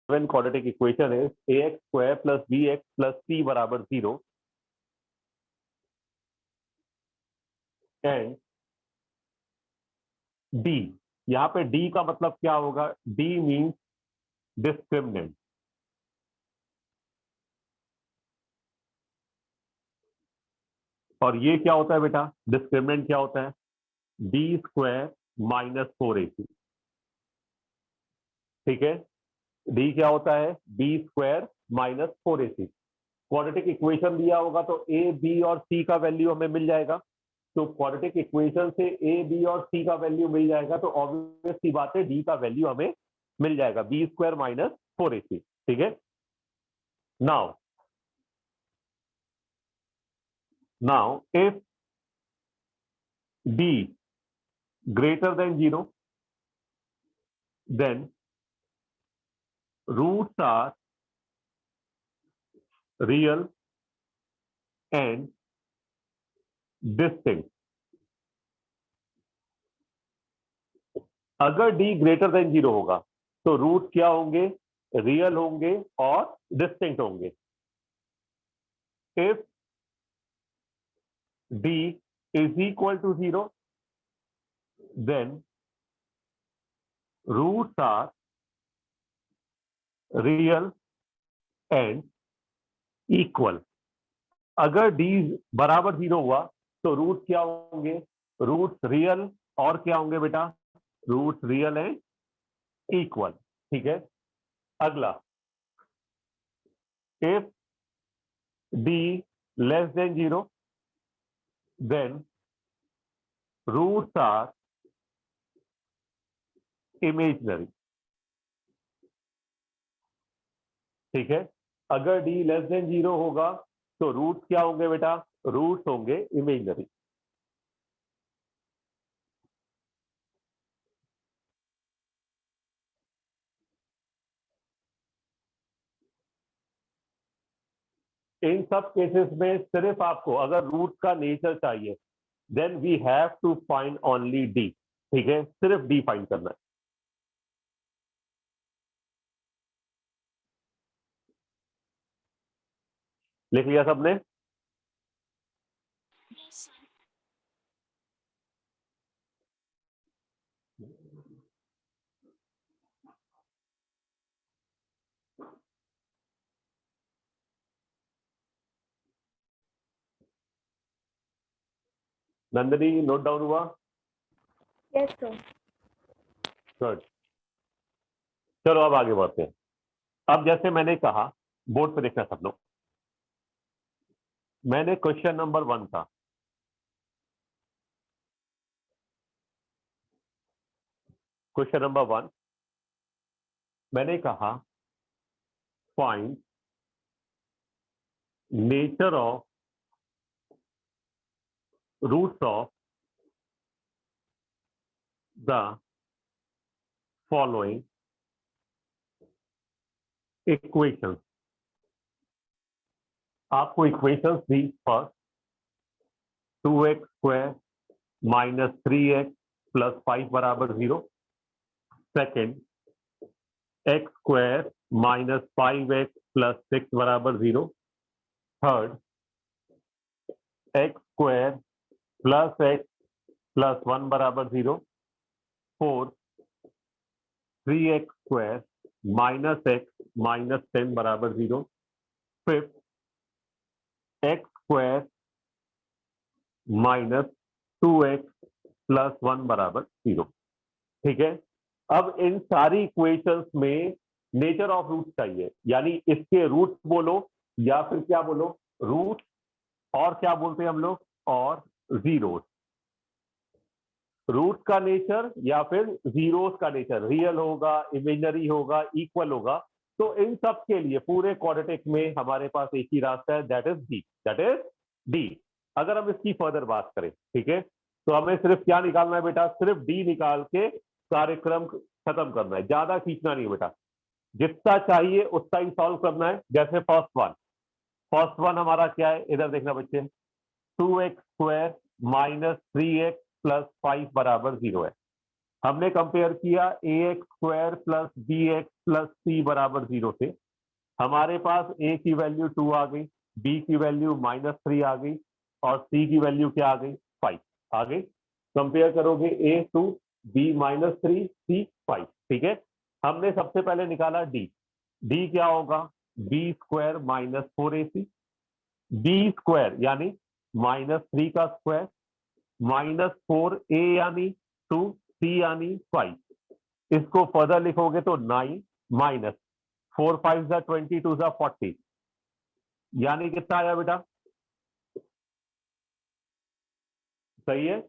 given quadratic equation is ax square plus bx plus c बराबर 0 and d, यहाँ पे d का मतलब क्या होगा? d means discriminant. और ये क्या होता है बेटा? डिस्क्रिमिनेंट क्या होता है? b square minus 4ac। ठीक है, d क्या होता है? b square minus 4ac। Quadratic equation दिया होगा तो a b और c का वैल्यू हमें मिल जाएगा। तो क्वाड्रेटिक इक्वेशन से a b और c का वैल्यू मिल जाएगा तो ऑब्वियस सी बात है d का वैल्यू हमें मिल जाएगा, b स्क्वायर माइनस 4ac। ठीक है, now if d greater than 0 then roots are real and distinct। अगर d ग्रेटर देन 0 होगा तो रूट क्या होंगे? रियल होंगे और डिस्टिंक्ट होंगे। If d is equal to 0 then roots are real and equal। अगर d बराबर 0 हुआ तो रूट क्या होंगे? रूट्स रियल और क्या होंगे बेटा? Roots real and equal. ठीक है, अगला if d less than 0 then roots are imaginary। ठीक है, अगर d लेस देन 0 होगा तो रूट्स क्या होंगे बेटा? रूट्स होंगे इमेजिनरी। इन सब केसेस में सिर्फ आपको अगर रूट का नेचर चाहिए then we have to find only d. ठीक है, सिर्फ डी फाइंड करना है। लिख लिया सबने? नंदिनी नोट डाउन हुआ? Yes sir. गुड, चलो अब आगे बढ़ते हैं। अब जैसे मैंने कहा, बोर्ड पे देखना सब लोग, मैंने क्वेश्चन नंबर 1 था, क्वेश्चन नंबर 1 मैंने कहा find nature of roots of the following equations. आपको इक्वेशंस दी, first 2x square minus 3x plus 5 बराबर 0। Second x square minus 5x plus 6 बराबर 0। Third x square plus x plus 1 बराबर 0। Fourth 3x square minus x minus 10 बराबर 0। Fifth x square minus 2x plus 1 बराबर 0। ठीक है, अब इन सारी इक्वेशंस में नेचर ऑफ रूट चाहिए, यानी इसके रूट बोलो या फिर क्या बोलो? रूट और क्या बोलते हैं हम लोग? और जीरोस। रूट का नेचर या फिर जीरोस का नेचर, रियल होगा, इमेजिनरी होगा, इक्वल होगा। तो इन सब के लिए पूरे क्वाड्रेटिक में हमारे पास एक ही रास्ता है, that is D, that is D. अगर हम इसकी फर्दर बात करें, ठीक है, तो हमें सिर्फ क्या निकालना है बेटा? सिर्फ डी निकाल के कार्यक्रम खत्म करना है, ज्यादा खींचना नहीं बेटा, जितना चाहिए उतना ही सॉल्व करना है। जैसे फर्स्ट वन हमारा क्या है? इधर देखना बच्चे, 2x square minus 3x plus 5 बराबर 0 है। हमने कंपेयर किया ax² plus bx plus c बराबर 0 से। हमारे पास a की वैल्यू 2 आ गई, b की वैल्यू -3 आ गई और c की वैल्यू क्या आ गई, 5 आ गई। कंपेयर करोगे a 2 b -3 c 5, ठीक है। हमने सबसे पहले निकाला d क्या होगा, b² -4ac, b² यानी -3 का स्क्वायर -4a यानी 2, c यानी 5। इसको फर्दर लिखोगे तो 9 माइनस 4 5 जा 22 जा 40, यानी कितना आया बेटा, सही है,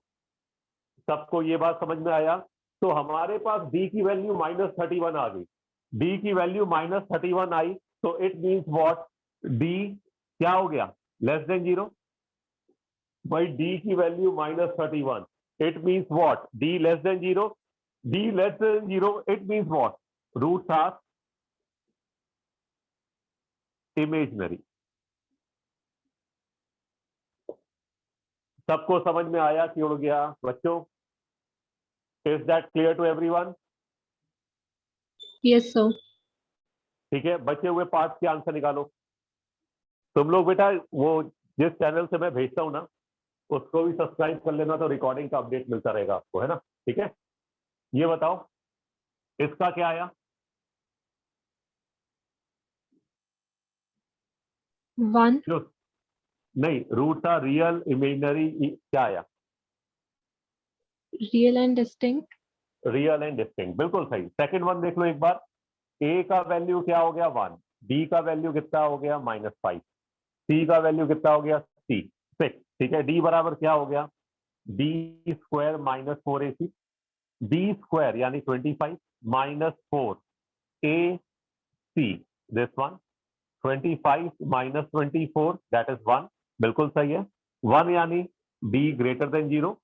सबको ये बात समझ में आया। तो हमारे पास d की वैल्यू -31 आ गई, d की वैल्यू -31 आई, तो इट मींस व्हाट, d क्या हो गया, लेस देन 0। भाई d की value -31, it means what, d less than 0, d less than 0, it means what, roots are imaginary. सबको समझ में आया कि उड़ गया बच्चों, is that clear to everyone? Yes, sir. ठीक है, बचे हुए पार्ट के आंसर निकालो। तुम लोग बेटा वो जिस चैनल से मैं भेजता हूं ना, उसको भी सब्सक्राइब कर लेना, तो रिकॉर्डिंग का अपडेट मिलता रहेगा आपको, है ना, ठीक है। ये बताओ इसका क्या आया, 1. जो नहीं, रूट था रियल इमेजनरी, क्या आया, Real and distinct. Real and distinct, बिल्कुल सही। सेकंड वन देख लो एक बार, ए का वैल्यू क्या हो गया 1, बी का वैल्यू कितना हो गया -5, सी का वैल्यू कितना हो गया 6, ठीक है। डी बराबर क्या हो गया, b² -4ac, b² यानी 25 -4ac, this one, 25 -24 that is 1, बिल्कुल सही है। 1 यानी d ग्रेटर देन 0,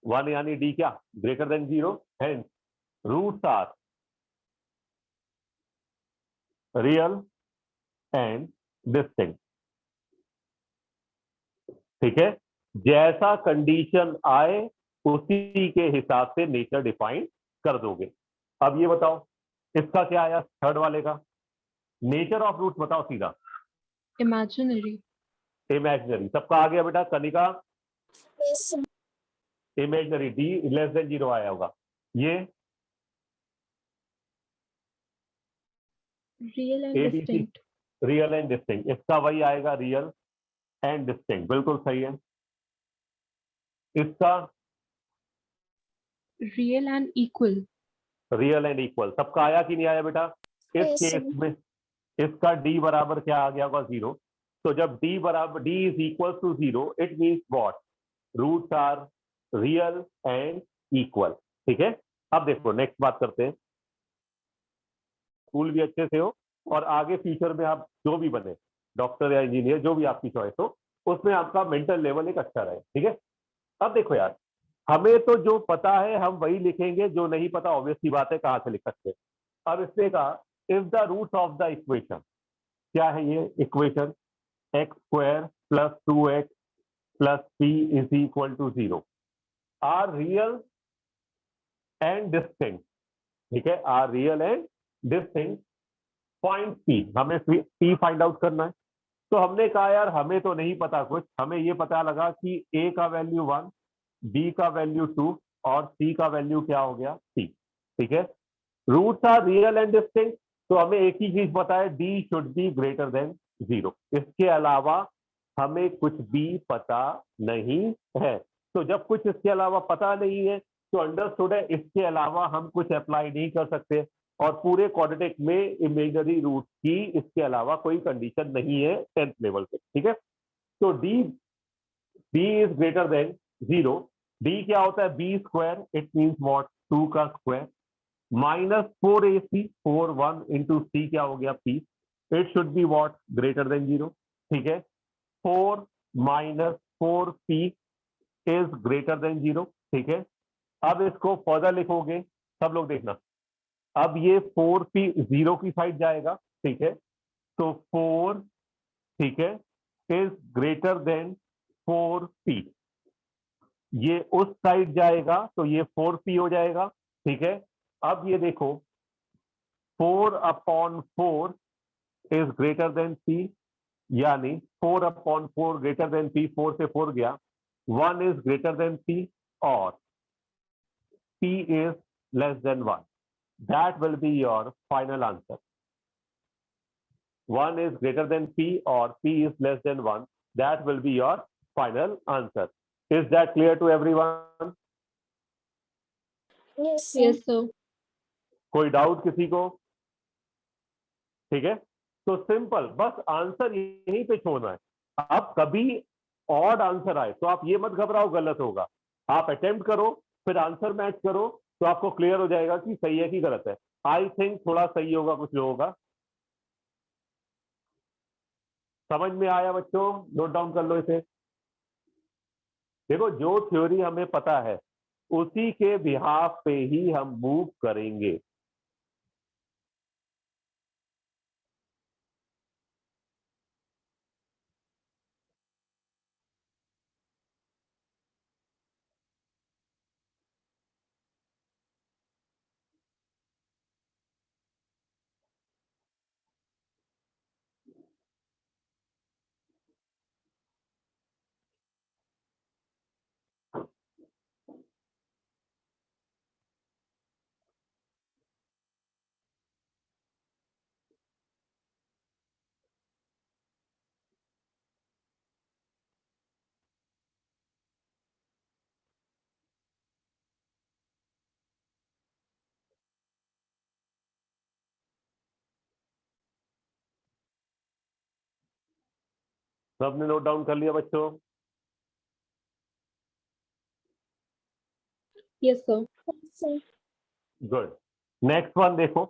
1 यानी d क्या, greater than 0, hence roots are real and distinct, ठीक है। जैसा कंडीशन आए उसी के हिसाब से नेचर डिफाइन कर दोगे। अब ये बताओ इसका क्या आया, थर्ड वाले का नेचर ऑफ रूट्स बताओ सीधा, Imaginary. इमेजनरी। सबका आ गया बेटा, Kanika Yes, sir. Imaginary, D less than 0 आया होगा। ये Real and ABC distinct. Real and distinct, इसका वही आएगा, रियल एंड डिस्टिंक्ट, बिल्कुल सही है। इसका Real and equal. Real and equal, सबका आया कि नहीं आया बेटा। इस Yes, केस sir. में इसका d बराबर क्या आ गया होगा, 0। तो जब d बराबर d is equal to 0, it means what, roots are real and equal, ठीक है। अब देखो नेक्स्ट बात करते हैं, स्कूल भी अच्छे से हो और आगे फ्यूचर में आप जो भी बने, डॉक्टर या इंजीनियर, जो भी आपकी चॉइस हो, उसमें आपका मेंटल लेवल एक अच्छा रहे, ठीक है। अब देखो यार, हमें तो जो पता है हम वही लिखेंगे, जो नहीं पता ऑब्वियस सी बात है कहाँ से लिख सकते हैं। अब इसने कहा if the roots of the equation, क्या है ये equation, x² plus 2x plus p is equal to 0 are real and distinct, ठीक है, are real and distinct, point p, हमें p फाइंड आउट करना है। तो हमने कहा यार हमें तो नहीं पता कुछ, हमें ये पता लगा कि a का वैल्यू 1, b का वैल्यू 2 और c का वैल्यू क्या हो गया 3, ठीक है। Roots are real and distinct, तो हमें एक ही चीज पता है, d should be greater than 0, इसके अलावा हमें कुछ भी पता नहीं है। तो जब कुछ इसके अलावा पता नहीं है तो अंडरस्टूड है इसके अलावा हम कुछ अप्लाई नहीं कर सकते, और पूरे क्वाड्रेटिक में इमेजनरी रूट की इसके अलावा कोई कंडीशन नहीं है 10th लेवल पे, ठीक है। तो d is greater than 0, d क्या होता है b², इट मींस व्हाट, 2 का स्क्वायर -4ac, 4 1 इंटू c क्या हो गया p, it should be what, greater than 0, ठीक है। 4 -4p इज ग्रेटर देन 0, ठीक है। अब इसको फर्दर लिखोगे, सब लोग देखना, अब ये 4p 0 की साइड जाएगा, ठीक है, तो 4, ठीक है, इज ग्रेटर देन 4p, ये उस साइड जाएगा तो ये 4p हो जाएगा, ठीक है, अब ये देखो 4/4 इज ग्रेटर देन P, यानी 4/4 ग्रेटर देन P, 4 से 4 गया, 1 इज ग्रेटर देन P और P is less than 1. That will be your final answer. 1 is greater than P or P is less than 1. That will be your final answer. Is that clear to everyone? Yes, sir. Yes, sir. कोई doubt किसी को? ठीक है, तो simple, बस answer यहीं पे छोड़ना है। अब कभी ऑड आंसर आए तो आप ये मत घबराओ गलत होगा, आप अटेम्प्ट करो, फिर आंसर मैच करो, तो आपको क्लियर हो जाएगा कि सही है कि गलत है। आई थिंक थोड़ा सही होगा कुछ लोगों का। समझ में आया बच्चों? नोट डाउन कर लो इसे। देखो, जो थ्योरी हमें पता है उसी के बिहाफ पे ही हम मूव करेंगे। सबने नोट डाउन कर लिया बच्चों? Yes, sir. Yes, sir. Good. Next one देखो,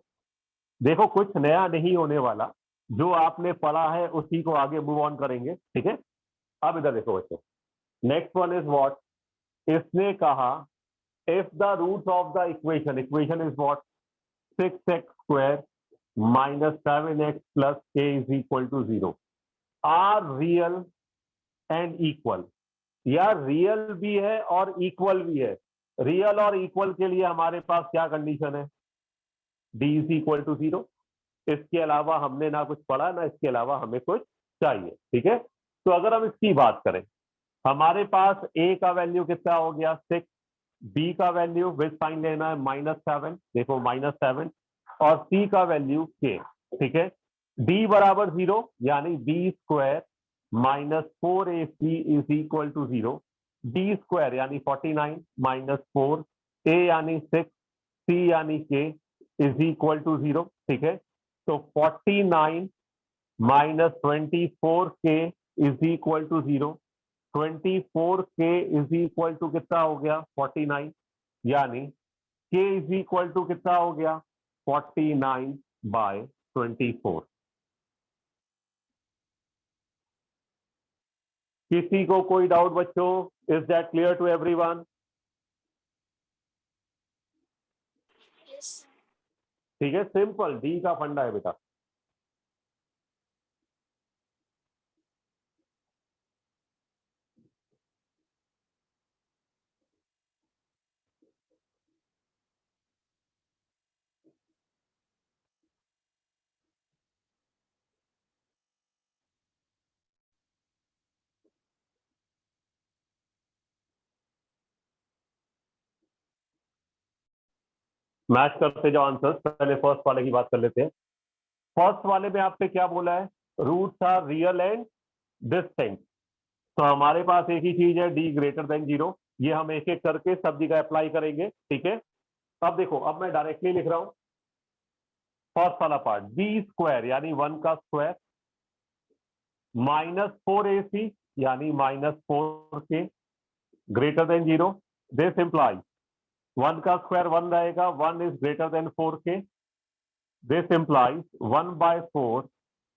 देखो कुछ नया नहीं होने वाला, जो आपने पढ़ा है उसी को आगे मूव ऑन करेंगे। ठीक है, अब इधर देखो बच्चों, नेक्स्ट वन इज व्हाट, इसने कहा if the roots of the equation, equation is what, 6x² minus 7x plus k is equal to 0 are real and equal. यार रियल भी है और इक्वल भी है। रियल और इक्वल के लिए हमारे पास क्या कंडीशन है? d is equal to 0। इसके अलावा हमने ना कुछ पढ़ा ना इसके अलावा हमें कुछ चाहिए। ठीक है, तो अगर हम इसकी बात करें, हमारे पास a का वैल्यू कितना हो गया 6, b का वैल्यू विद साइन लेना है -7, देखो -7, और c का वैल्यू k। ठीक है, d बराबर 0 यानी b² -4ac is equal to 0, d² यानी 49 -4, a यानी 6, c यानी k इज इक्वल टू 0। ठीक है, तो 49 -24k is equal to 0, 24k is equal to कितना हो गया 49, यानी k इज इक्वल टू कितना हो गया 49/24। किसी को कोई डाउट बच्चों? Is that clear to everyone? Yes, sir. ठीक है, सिंपल डी का फंडा है बेटा। मैच करते जाओ आंसर्स, पहले फर्स्ट वाले की बात कर लेते हैं। फर्स्ट वाले में आपसे क्या बोला है? Roots are real and distinct. तो हमारे पास एक ही चीज है d ग्रेटर देन 0, ये हम एक एक करके सब जगह अप्लाई करेंगे। ठीक है, अब देखो, अब मैं डायरेक्टली लिख रहा हूं फर्स्ट वाला पार्ट, b² यानी 1 का स्क्वायर -4ac यानी -4k greater than 0। This implies 1 का स्क्वायर 1 रहेगा, 1 is greater than 4k। This implies 1/4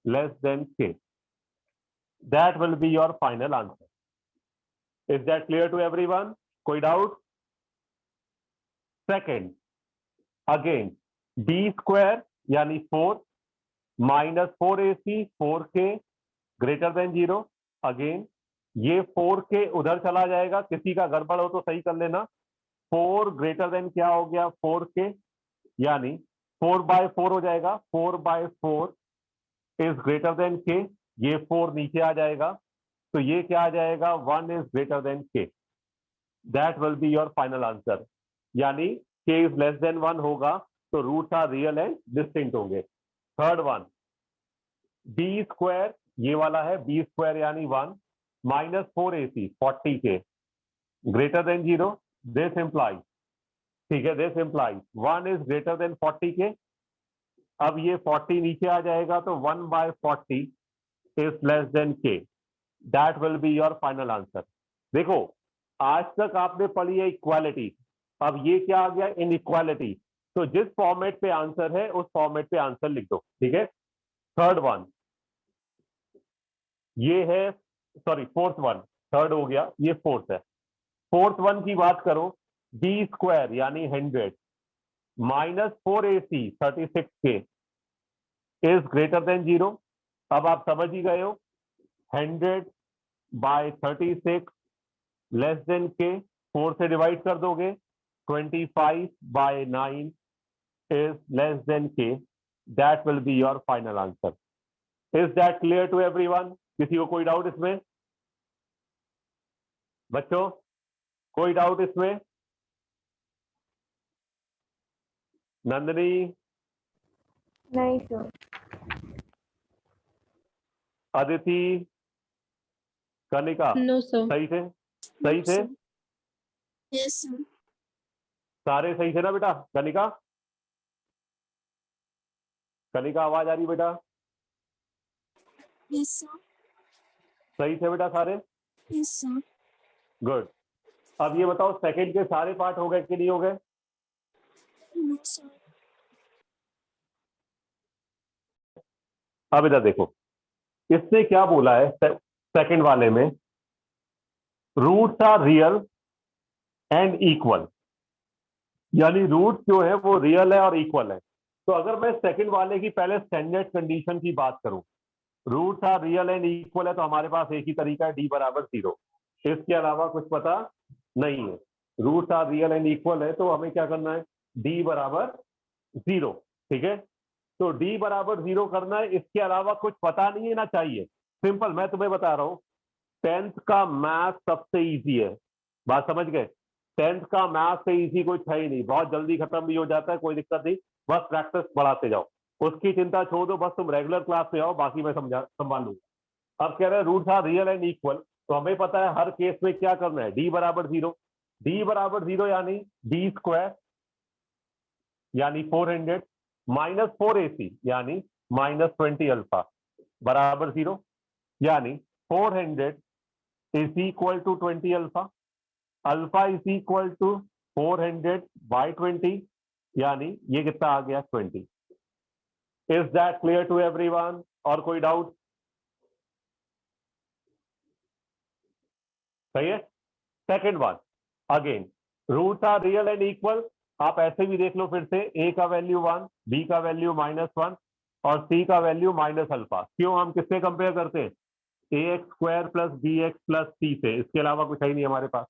less than k। That will be your final answer. Is that clear to everyone? कोई doubt? Second, again b² यानी 4 -4ac 4k greater than 0। Again ये 4k उधर चला जाएगा, किसी का गड़बड़ हो तो सही कर लेना, 4 ग्रेटर देन क्या हो गया 4 के, यानी 4/4 हो जाएगा, 4/4 इज ग्रेटर देन के, ये 4 नीचे आ जाएगा, तो ये क्या आ जाएगा 1 is greater than k, that will be your final answer. यानी के इज लेस देन 1 होगा तो roots are real and distinct होंगे। थर्ड वन, बी स्क्वायर, ये वाला है बी स्क्वायर यानी 1 -4ac 40 के ग्रेटर देन 0, दिस इंप्लाइज, ठीक है, this implies 1 is greater then 40 के। अब ये 40 नीचे आ जाएगा तो 1/40 is less than k, that will be your final answer. देखो आज तक आपने पढ़ी है इक्वालिटी, अब ये क्या आ गया इनइक्वालिटी, तो जिस फॉर्मेट पे आंसर है उस फॉर्मेट पे आंसर लिख दो, ठीक है। थर्ड वन ये है, सॉरी फोर्थ वन, थर्ड हो गया, ये फोर्थ है। फोर्थ वन की बात करो, बी स्क्वायर यानी 100 -4ac 36 के इज ग्रेटर देन 0। अब आप समझ ही गए हो, 100/36 लेस देन के, 4 से डिवाइड कर दोगे, 25/9 is less than k, that will be your final answer. Is that clear to everyone? किसी को कोई डाउट इसमें? बच्चों कोई डाउट इसमें? नंदनी, नहीं sir. Aditi, Kanika, No, sir. सही थे? सही थे? Yes sir. सारे सही थे ना बेटा? कनिका, कनिका आवाज आ रही बेटा? Yes sir. सही थे बेटा सारे? Yes sir. गुड। अब ये बताओ सेकंड के सारे पार्ट हो गए कि नहीं हो गए? No sir. अब इधर देखो, इसने क्या बोला है सेकंड वाले में, roots are real and equal, यानी रूट जो है वो रियल है और इक्वल है। तो अगर मैं सेकंड वाले की पहले स्टैंडर्ड कंडीशन की बात करूं, roots are real and equal है, तो हमारे पास एक ही तरीका है, d = 0, इसके अलावा कुछ पता नहीं है। Roots are real and equal है तो हमें क्या करना है, d = 0, ठीक है। तो d = 0 करना है, इसके अलावा कुछ पता नहीं है ना चाहिए। सिंपल, मैं तुम्हें बता रहा हूं, 10th का मैथ सबसे इजी है, बात समझ गए? 10th का मैथ से इजी कुछ है ही नहीं, बहुत जल्दी खत्म भी हो जाता है, कोई दिक्कत नहीं, बस प्रैक्टिस बढ़ाते जाओ, उसकी चिंता छोड़ दो, बस तुम रेगुलर क्लास में आओ, बाकी मैं संभाल लूंगा। अब कह रहे हैं roots are real and equal, तो हमें पता है हर केस में क्या करना है, d = 0, d = 0 यानी b स्क्वायर यानी 400 -4ac यानी -20 अल्फा बराबर 0, यानी 400 is equal to 20 alpha, alpha is equal to 400/20, यानी ये कितना आ गया 20। Is that clear to everyone? और कोई डाउट? सही है। Second one, again roots are real and equal, आप ऐसे भी देख लो फिर से, a का वैल्यू 1, b का वैल्यू -1 और c का वैल्यू -अल्फा। क्यों? हम किससे कंपेयर करते हैं, ax² + bx + c से, इसके अलावा कुछ है ही नहीं हमारे पास।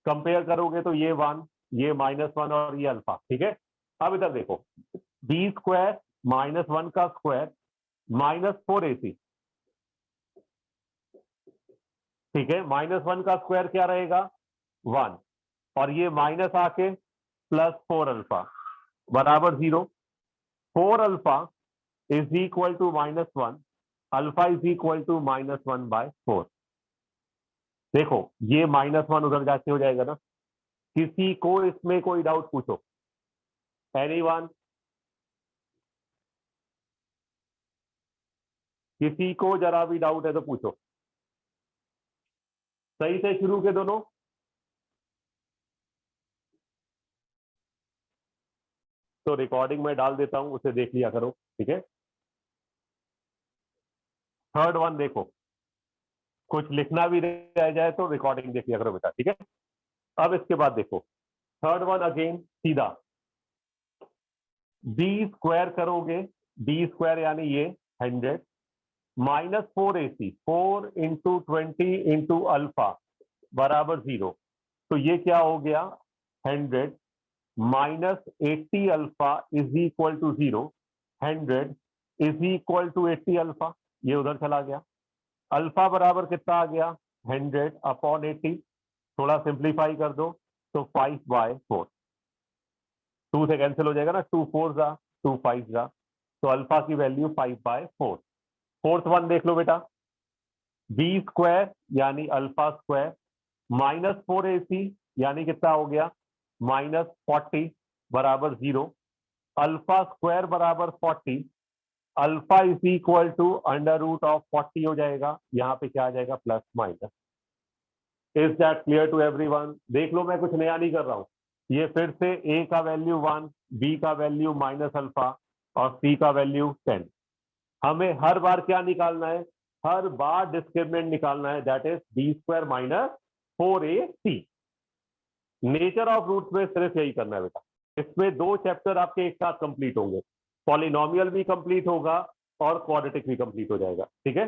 कंपेयर करोगे तो ये 1, ये -1 और ये अल्फा, ठीक है। अब इधर देखो, b² -1 का स्क्वायर -4ac, ठीक है, -1 का स्क्वायर क्या रहेगा 1, और ये माइनस आके +4 अल्फा बराबर 0। 4 alpha is equal to -1, alpha is equal to -1/4। देखो ये -1 उधर जाके हो जाएगा ना। किसी को इसमें कोई डाउट पूछो? एनीवन? किसी को जरा भी डाउट है तो पूछो। सही से शुरू के दोनों? तो रिकॉर्डिंग में डाल देता हूं, उसे देख लिया करो, ठीक है। थर्ड वन देखो, कुछ लिखना भी रह जाए तो रिकॉर्डिंग देख लिया करो बेटा, ठीक है। अब इसके बाद देखो थर्ड वन, अगेन सीधा b² करोगे, b² यानी ये 100 -4ac 4 × 20 × अल्फा बराबर 0। तो ये क्या हो गया, 100 minus 80 alpha is equal to 0, 100 is equal to 80 alpha, ये उधर चला गया। अल्फा बराबर कितना आ गया, 100 अपॉन 80, थोड़ा सिंप्लीफाई कर दो तो 5/4, 2 से कैंसिल हो जाएगा ना, 2 4 जा 2 5 जा, तो अल्फा की वैल्यू 5/4। फोर्थ वन देख लो बेटा, बी स्क्वायर यानी अल्फा स्क्वायर माइनस 4ac यानी कितना हो गया, -40 बराबर 0, अल्फा स्क्वायर बराबर 40, alpha is equal to under root of 40 हो जाएगा, यहाँ पे क्या आ जाएगा, plus minus. Is that clear to everyone? देख लो, मैं कुछ नया नहीं कर रहा हूँ, ये फिर से ए का वैल्यू 1, बी का वैल्यू माइनस अल्फा और सी का वैल्यू 10। हमें हर बार क्या निकालना है, हर बार डिस्क्रिमिनेंट निकालना है, that is b square minus 4ac। Nature of roots में सिर्फ यही करना है बेटा, इसमें 2 चैप्टर आपके एक साथ कंप्लीट होंगे, पॉलिनोमियल भी कंप्लीट होगा और क्वाड्रेटिक भी कंप्लीट हो जाएगा, ठीक है।